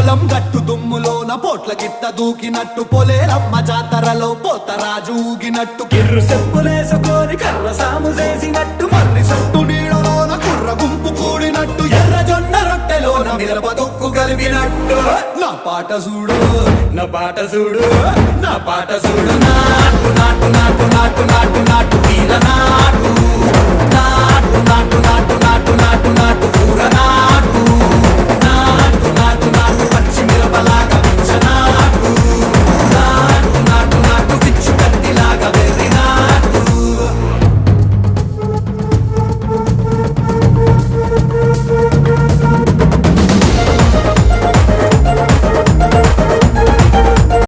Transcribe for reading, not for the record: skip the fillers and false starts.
పొలం గట్టు దుమ్ములోన పోట్ల గిట్ట దూకినట్టు పొలేరమ్మ జాతరలో పోతరాజు ఊగినట్టు కిర్రు చెప్పులేసుకొని కర్ర సాము చేసినట్టు మర్రి సొట్టు నీడలోన కుర్ర గుంపు కూడినట్టు ఎర్ర జొన్న రొట్టెలోన మిరప తొక్కు కలిపినట్టు నా పాట చూడు నా పాట చూడు నా పాట చూడు నాటు నాటు నాటు నాటు నాటు నాటు